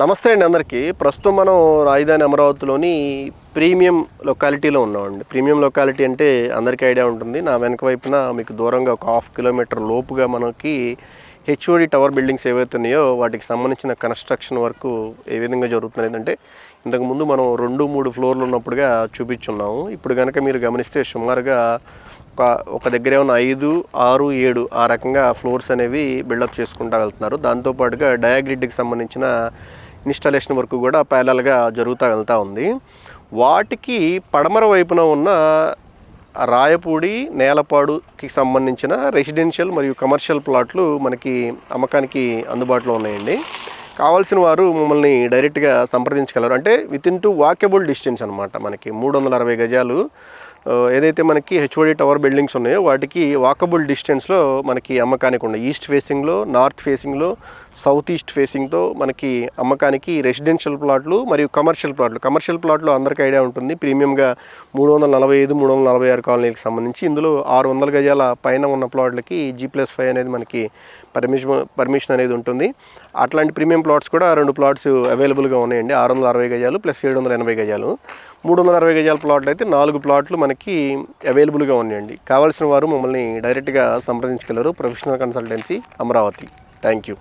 నమస్తే అండి అందరికీ. ప్రస్తుతం మనం రాజధాని అమరావతిలోని ప్రీమియం లొకాలిటీలో ఉన్నామండి. ప్రీమియం లొకాలిటీ అంటే అందరికీ ఐడియా ఉంటుంది. నా వెనక వైపున మీకు దూరంగా ఒక 1/2 కిలోమీటర్ లోపుగా మనకి హెచ్ఓడి టవర్ బిల్డింగ్స్ ఏవైతే ఉన్నాయో వాటికి సంబంధించిన కన్స్ట్రక్షన్ వర్క్ ఏ విధంగా జరుగుతుంది అంటే ఇంతకుముందు మనం 2-3 ఫ్లోర్లు ఉన్నప్పుడుగా చూపించున్నాము. ఇప్పుడు కనుక మీరు గమనిస్తే సుమారుగా ఒక దగ్గర ఏమన్నా 5, 6, 7 ఆ రకంగా ఫ్లోర్స్ అనేవి బిల్డప్ చేసుకుంటూ వెళ్తున్నారు. దాంతోపాటుగా డయాగ్రిడ్కి సంబంధించిన ఇన్స్టాలేషన్ వర్క్ కూడా ప్యారలల్గా జరుగుతూ ఉంది. వాటికి పడమర వైపున ఉన్న రాయపూడి, నేలపాడుకి సంబంధించిన రెసిడెన్షియల్ మరియు కమర్షియల్ ప్లాట్లు మనకి అమ్మకానికి అందుబాటులో ఉన్నాయండి. కావాల్సిన వారు మమ్మల్ని డైరెక్ట్గా సంప్రదించగలరు. అంటే వితిన్ టు వాకబుల్ డిస్టెన్స్ అనమాట. మనకి 360 గజాలు ఏదైతే మనకి హెచ్ఓడి టవర్ బిల్డింగ్స్ ఉన్నాయో వాటికి వాకబుల్ డిస్టెన్స్లో మనకి అమ్మకానికి ఉన్నాయి. ఈస్ట్ ఫేసింగ్లో, నార్త్ ఫేసింగ్లో, సౌత్ ఈస్ట్ ఫేసింగ్తో మనకి అమ్మకానికి రెసిడెన్షియల్ ప్లాట్లు మరియు కమర్షియల్ ప్లాట్లు అందరికీ ఐడియా ఉంటుంది. ప్రీమియంగా 345, 346 కాలనీలకు సంబంధించి ఇందులో 600 గజాల పైన ఉన్న ప్లాట్లకి G+5 అనేది మనకి పర్మిషన్ అనేది ఉంటుంది. అట్లాంటి ప్రీమియం ప్లాట్స్ కూడా 2 ప్లాట్స్ అవైలబుల్గా ఉన్నాయండి. 660 గజాలు ప్లస్ 780 గజాలు. 360 గజాల ప్లాట్లు అయితే 4 ప్లాట్లు మనకి అవైలబుల్గా ఉన్నాయండి. కావాల్సిన వారు మమ్మల్ని డైరెక్ట్గా సంప్రదించగలరు. Professional consultancy Amaravati. Thank you.